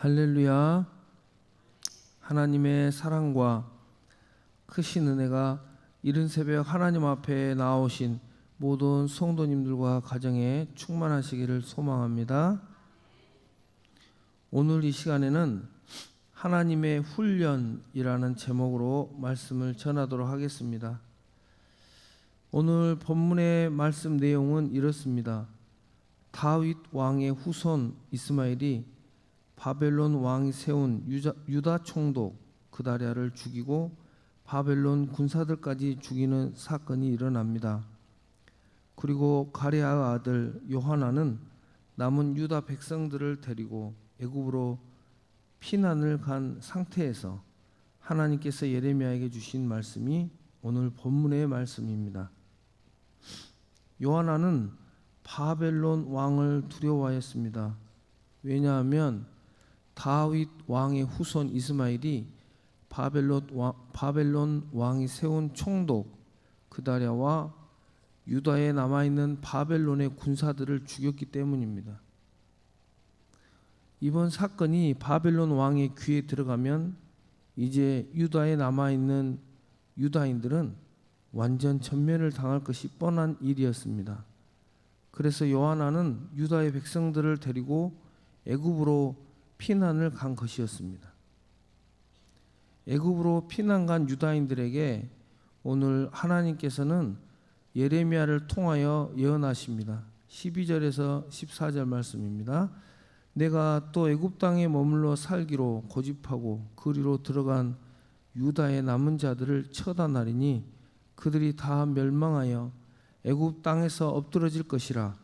할렐루야. 하나님의 사랑과 크신 은혜가 이른 새벽 하나님 앞에 나오신 모든 성도님들과 가정에 충만하시기를 소망합니다. 오늘 이 시간에는 하나님의 훈련이라는 제목으로 말씀을 전하도록 하겠습니다. 오늘 본문의 말씀 내용은 이렇습니다. 다윗 왕의 후손 이스마엘이 바벨론 왕이 세운 유다 총독 그다랴를 죽이고 바벨론 군사들까지 죽이는 사건이 일어납니다. 그리고 가랴의 아들 요하나는 남은 유다 백성들을 데리고 애굽으로 피난을 간 상태에서 하나님께서 예레미야에게 주신 말씀이 오늘 본문의 말씀입니다. 요하나는 바벨론 왕을 두려워하였습니다. 왜냐하면 다윗 왕의 후손 이스마엘이 바벨론 왕이 세운 총독 그다랴와 유다에 남아있는 바벨론의 군사들을 죽였기 때문입니다. 이번 사건이 바벨론 왕의 귀에 들어가면 이제 유다에 남아있는 유다인들은 완전 전멸을 당할 것이 뻔한 일이었습니다. 그래서 요하나는 유다의 백성들을 데리고 애굽으로 피난을 간 것이었습니다. 애굽으로 피난 간 유다인들에게 오늘 하나님께서는 예레미야를 통하여 예언하십니다. 12절에서 14절 말씀입니다. 내가 또 애굽 땅에 머물러 살기로 고집하고 그리로 들어간 유다의 남은 자들을 처단하리니 그들이 다 멸망하여 애굽 땅에서 엎드러질 것이라.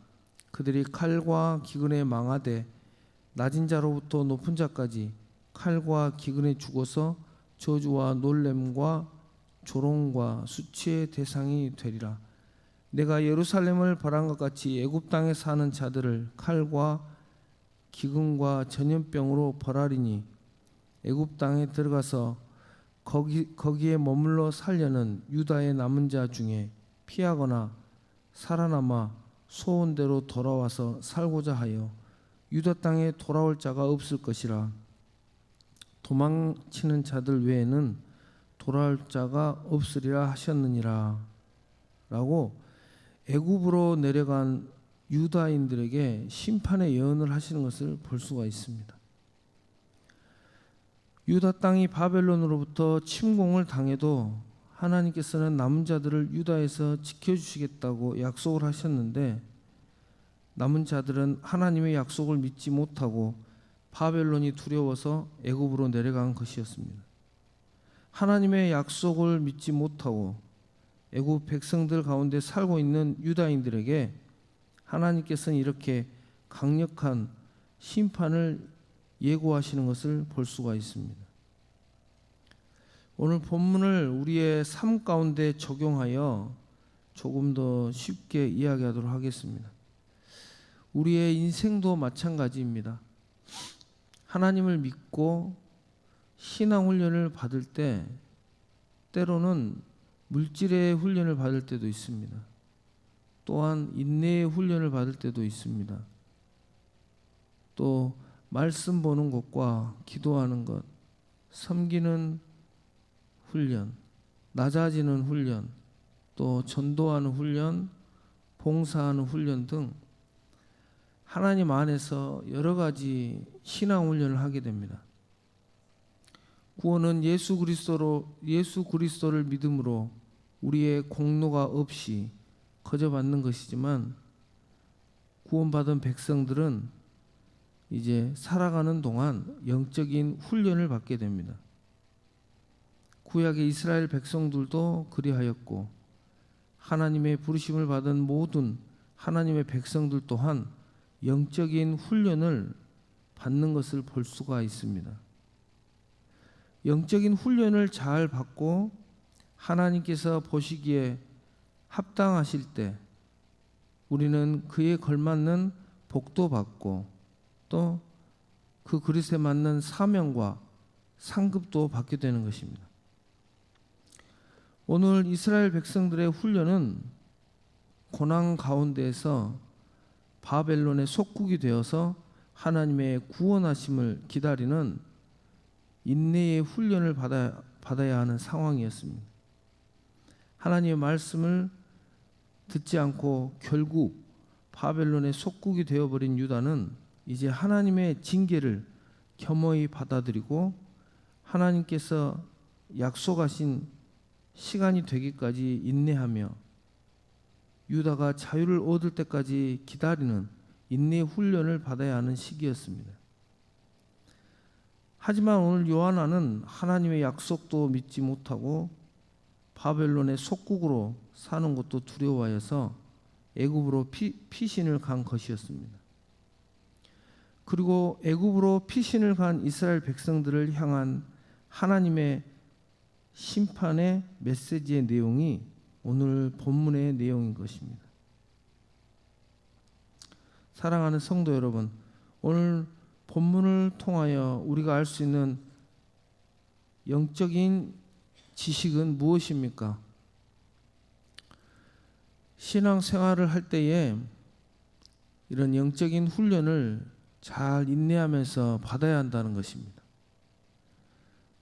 그들이 칼과 기근에 망하되 낮은 자로부터 높은 자까지 칼과 기근에 죽어서 저주와 놀램과 조롱과 수치의 대상이 되리라. 내가 예루살렘을 벌한 것 같이 애굽 땅에 사는 자들을 칼과 기근과 전염병으로 벌하리니 애굽 땅에 들어가서 거기에 머물러 살려는 유다의 남은 자 중에 피하거나 살아남아 소원대로 돌아와서 살고자 하여 유다 땅에 돌아올 자가 없을 것이라. 도망치는 자들 외에는 돌아올 자가 없으리라 하셨느니라. 라고 애굽으로 내려간 유다인들에게 심판의 예언을 하시는 것을 볼 수가 있습니다. 유다 땅이 바벨론으로부터 침공을 당해도 하나님께서는 남은 자들을 유다에서 지켜주시겠다고 약속을 하셨는데 남은 자들은 하나님의 약속을 믿지 못하고 바벨론이 두려워서 애굽으로 내려간 것이었습니다. 하나님의 약속을 믿지 못하고 애굽 백성들 가운데 살고 있는 유다인들에게 하나님께서는 이렇게 강력한 심판을 예고하시는 것을 볼 수가 있습니다. 오늘 본문을 우리의 삶 가운데 적용하여 조금 더 쉽게 이야기하도록 하겠습니다. 우리의 인생도 마찬가지입니다. 하나님을 믿고 신앙훈련을 받을 때 때로는 물질의 훈련을 받을 때도 있습니다. 또한 인내의 훈련을 받을 때도 있습니다. 또 말씀 보는 것과 기도하는 것, 섬기는 훈련, 낮아지는 훈련, 또 전도하는 훈련, 봉사하는 훈련 등 하나님 안에서 여러 가지 신앙 훈련을 하게 됩니다. 구원은 예수 그리스도를 믿음으로 우리의 공로가 없이 거저 받는 것이지만 구원받은 백성들은 이제 살아가는 동안 영적인 훈련을 받게 됩니다. 구약의 이스라엘 백성들도 그리하였고 하나님의 부르심을 받은 모든 하나님의 백성들 또한 영적인 훈련을 받는 것을 볼 수가 있습니다. 영적인 훈련을 잘 받고 하나님께서 보시기에 합당하실 때 우리는 그에 걸맞는 복도 받고 또 그 그릇에 맞는 사명과 상급도 받게 되는 것입니다. 오늘 이스라엘 백성들의 훈련은 고난 가운데에서 바벨론의 속국이 되어서 하나님의 구원하심을 기다리는 인내의 훈련을 받아야 하는 상황이었습니다. 하나님의 말씀을 듣지 않고 결국 바벨론의 속국이 되어버린 유다는 이제 하나님의 징계를 겸허히 받아들이고 하나님께서 약속하신 시간이 되기까지 인내하며 유다가 자유를 얻을 때까지 기다리는 인내의 훈련을 받아야 하는 시기였습니다. 하지만 오늘 요하나는 하나님의 약속도 믿지 못하고 바벨론의 속국으로 사는 것도 두려워하여서 애굽으로 피신을 간 것이었습니다. 그리고 애굽으로 피신을 간 이스라엘 백성들을 향한 하나님의 심판의 메시지의 내용이 오늘 본문의 내용인 것입니다. 사랑하는 성도 여러분, 오늘 본문을 통하여 우리가 알 수 있는 영적인 지식은 무엇입니까? 신앙생활을 할 때에 이런 영적인 훈련을 잘 인내하면서 받아야 한다는 것입니다.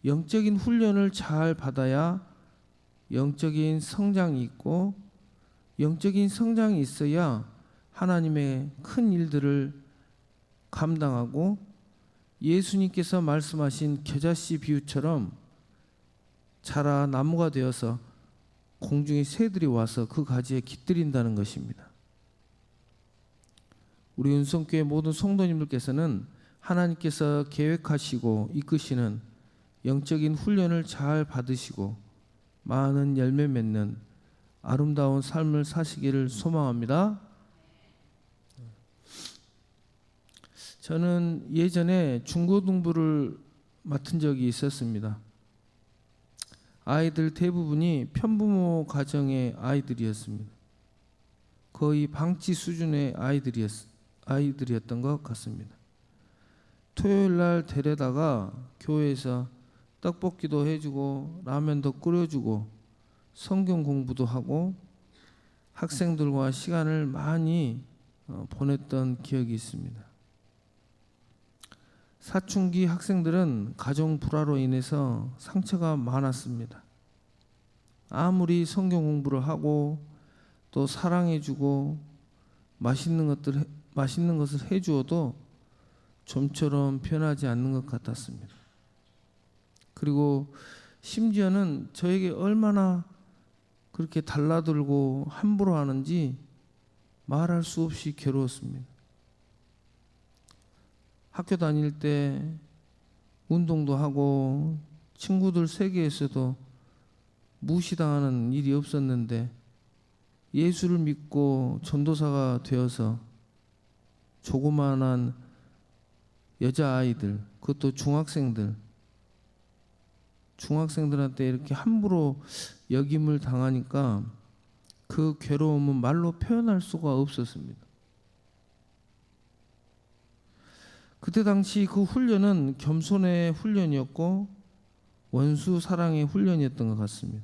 영적인 훈련을 잘 받아야 영적인 성장이 있고, 영적인 성장이 있어야 하나님의 큰 일들을 감당하고 예수님께서 말씀하신 겨자씨 비유처럼 자라 나무가 되어서 공중의 새들이 와서 그 가지에 깃들인다는 것입니다. 우리 은성교회 모든 성도님들께서는 하나님께서 계획하시고 이끄시는 영적인 훈련을 잘 받으시고 많은 열매 맺는 아름다운 삶을 사시기를 소망합니다. 저는 예전에 중고등부를 맡은 적이 있었습니다. 아이들 대부분이 편부모 가정의 아이들이었습니다. 거의 방치 수준의 아이들이었던 것 같습니다. 토요일 날 데려다가 교회에서 떡볶이도 해주고 라면도 끓여주고 성경 공부도 하고 학생들과 시간을 많이 보냈던 기억이 있습니다. 사춘기 학생들은 가정 불화로 인해서 상처가 많았습니다. 아무리 성경 공부를 하고 또 사랑해주고 맛있는 것을 해주어도 좀처럼 변하지 않는 것 같았습니다. 그리고 심지어는 저에게 얼마나 그렇게 달라들고 함부로 하는지 말할 수 없이 괴로웠습니다. 학교 다닐 때 운동도 하고 친구들 세계에서도 무시당하는 일이 없었는데 예수를 믿고 전도사가 되어서 조그마한 여자아이들, 그것도 중학생들한테 이렇게 함부로 역임을 당하니까 그 괴로움은 말로 표현할 수가 없었습니다. 그때 당시 그 훈련은 겸손의 훈련이었고 원수 사랑의 훈련이었던 것 같습니다.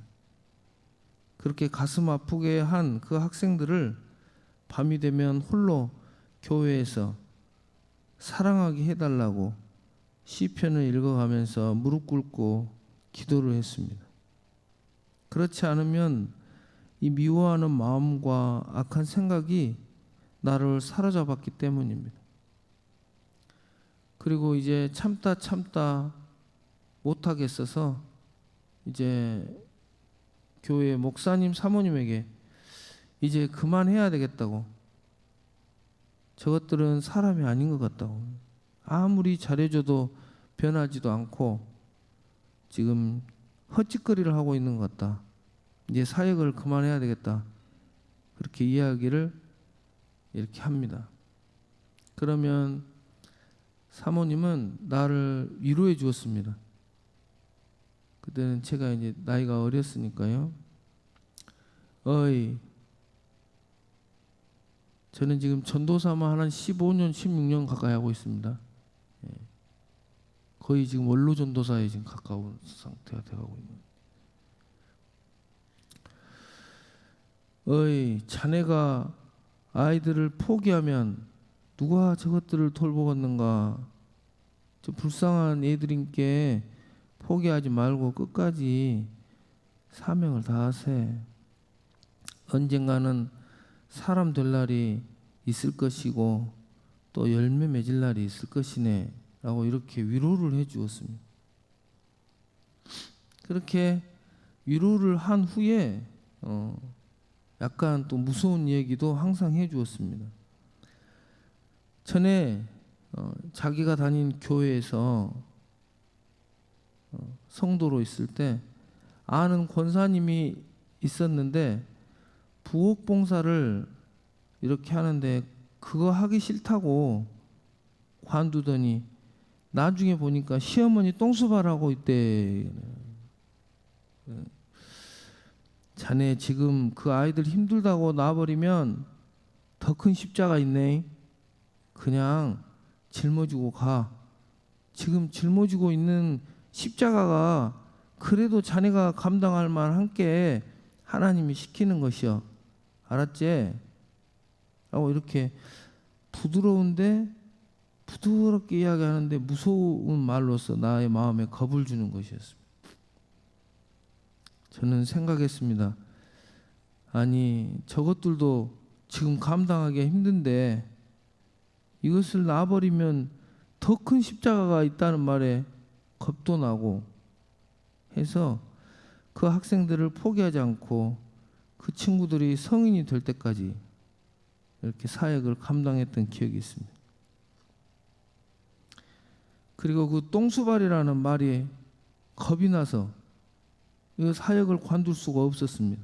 그렇게 가슴 아프게 한 그 학생들을 밤이 되면 홀로 교회에서 사랑하게 해달라고 시편을 읽어가면서 무릎 꿇고 기도를 했습니다. 그렇지 않으면 이 미워하는 마음과 악한 생각이 나를 사로잡았기 때문입니다. 그리고 이제 참다 못하겠어서 이제 교회 목사님 사모님에게 이제 그만해야 되겠다고, 저것들은 사람이 아닌 것 같다고, 아무리 잘해줘도 변하지도 않고 지금 헛짓거리를 하고 있는 것 같다, 이제 사역을 그만해야 되겠다, 그렇게 이야기를 이렇게 합니다. 그러면 사모님은 나를 위로해 주었습니다. 그때는 제가 이제 나이가 어렸으니까요. 저는 지금 전도사만 한 15년, 16년 가까이 하고 있습니다. 거의 지금 원로 전도사에 지금 가까운 상태가 되어가고 있는. 자네가 아이들을 포기하면 누가 저것들을 돌보겠는가? 저 불쌍한 애들인께 포기하지 말고 끝까지 사명을 다하세. 언젠가는 사람 될 날이 있을 것이고 또 열매 맺을 날이 있을 것이네 라고 이렇게 위로를 해 주었습니다. 그렇게 위로를 한 후에 약간 또 무서운 얘기도 항상 해 주었습니다. 전에 자기가 다닌 교회에서 성도로 있을 때 아는 권사님이 있었는데 부엌봉사를 이렇게 하는데 그거 하기 싫다고 관두더니 나중에 보니까 시어머니 똥수발하고 있대. 자네 지금 그 아이들 힘들다고 놔버리면 더 큰 십자가 있네. 그냥 짊어지고 가. 지금 짊어지고 있는 십자가가 그래도 자네가 감당할 만한 게 하나님이 시키는 것이여. 알았지? 라고 이렇게 부드러운데 부드럽게 이야기하는데 무서운 말로서 나의 마음에 겁을 주는 것이었습니다. 저는 생각했습니다. 아니 저것들도 지금 감당하기가 힘든데 이것을 놔버리면 더 큰 십자가가 있다는 말에 겁도 나고 해서 그 학생들을 포기하지 않고 그 친구들이 성인이 될 때까지 이렇게 사역을 감당했던 기억이 있습니다. 그리고 그 똥수발이라는 말이 겁이 나서 이 사역을 관둘 수가 없었습니다.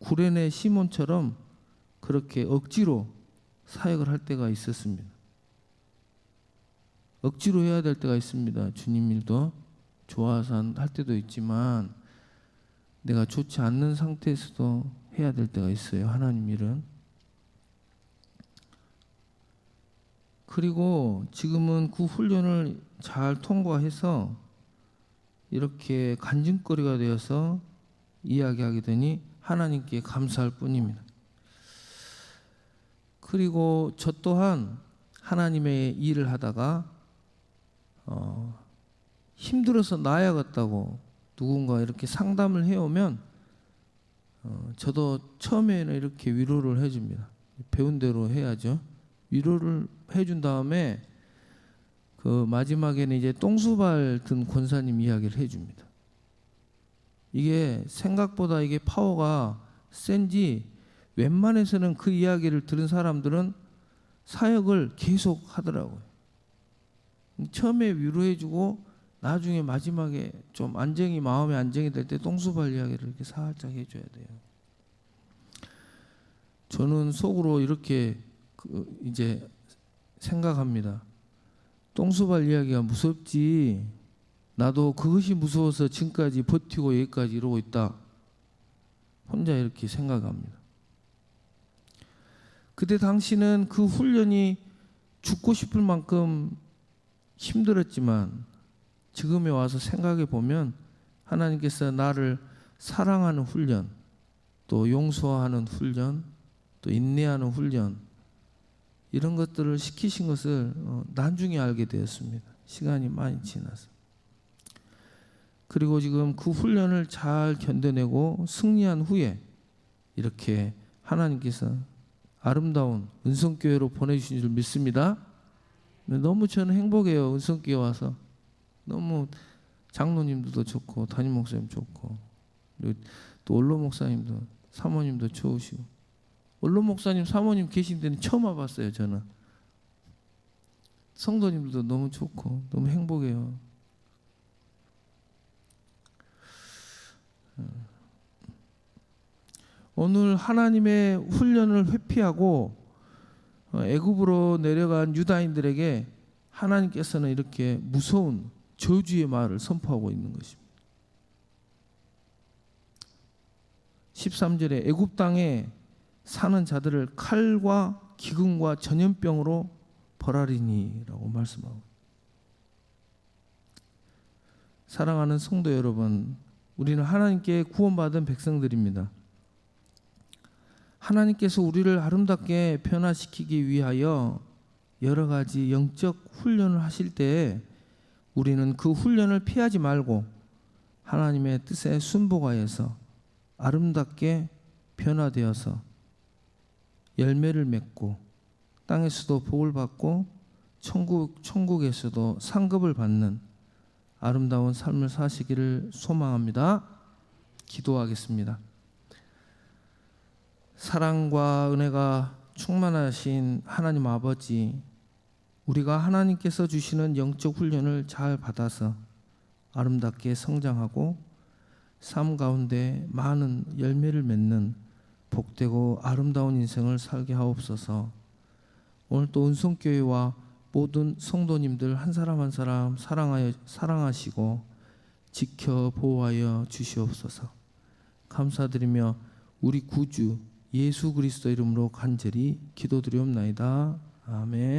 구레네 시몬처럼 그렇게 억지로 사역을 할 때가 있었습니다. 억지로 해야 될 때가 있습니다. 주님 일도 좋아서 할 때도 있지만 내가 좋지 않는 상태에서도 해야 될 때가 있어요. 하나님 일은. 그리고 지금은 그 훈련을 잘 통과해서 이렇게 간증거리가 되어서 이야기하게 되니 하나님께 감사할 뿐입니다. 그리고 저 또한 하나님의 일을 하다가 힘들어서 나야겠다고 누군가 이렇게 상담을 해오면 저도 처음에는 이렇게 위로를 해줍니다. 배운 대로 해야죠. 위로를 해준 다음에 그 마지막에는 이제 똥수발 든 권사님 이야기를 해줍니다. 이게 생각보다 이게 파워가 센지 웬만해서는 그 이야기를 들은 사람들은 사역을 계속 하더라고요. 처음에 위로해주고 나중에 마지막에 좀 마음의 안정이 될 때 똥수발 이야기를 이렇게 살짝 해줘야 돼요. 저는 속으로 이렇게 이제 생각합니다. 똥수발 이야기가 무섭지. 나도 그것이 무서워서 지금까지 버티고 여기까지 이러고 있다. 혼자 이렇게 생각합니다. 그때 당시는 그 훈련이 죽고 싶을 만큼 힘들었지만 지금에 와서 생각해 보면 하나님께서 나를 사랑하는 훈련, 또 용서하는 훈련, 또 인내하는 훈련 이런 것들을 시키신 것을 나중에 알게 되었습니다. 시간이 많이 지나서. 그리고 지금 그 훈련을 잘 견뎌내고 승리한 후에 이렇게 하나님께서 아름다운 은성교회로 보내주신 줄 믿습니다. 너무 저는 행복해요. 은성교회 와서. 너무 장로님들도 좋고 담임 목사님 좋고 그리고 또 원로 목사님도 사모님도 좋으시고 원로 목사님 사모님 계신 데는 처음 와봤어요. 저는 성도님들도 너무 좋고 너무 행복해요. 오늘 하나님의 훈련을 회피하고 애굽으로 내려간 유다인들에게 하나님께서는 이렇게 무서운 저주의 말을 선포하고 있는 것입니다. 13절에 애굽 땅에 사는 자들을 칼과 기근과 전염병으로 벌하리니라고 말씀하고, 사랑하는 성도 여러분, 우리는 하나님께 구원받은 백성들입니다. 하나님께서 우리를 아름답게 변화시키기 위하여 여러 가지 영적 훈련을 하실 때 우리는 그 훈련을 피하지 말고 하나님의 뜻에 순복하여서 아름답게 변화되어서 열매를 맺고 땅에서도 복을 받고 천국에서도 상급을 받는 아름다운 삶을 사시기를 소망합니다. 기도하겠습니다. 사랑과 은혜가 충만하신 하나님 아버지, 우리가 하나님께서 주시는 영적 훈련을 잘 받아서 아름답게 성장하고 삶 가운데 많은 열매를 맺는 복되고 아름다운 인생을 살게 하옵소서. 오늘 또 은송교회와 모든 성도님들 한 사람 한 사람 사랑하시고 지켜 보호하여 주시옵소서. 감사드리며 우리 구주 예수 그리스도 이름으로 간절히 기도드리옵나이다. 아멘.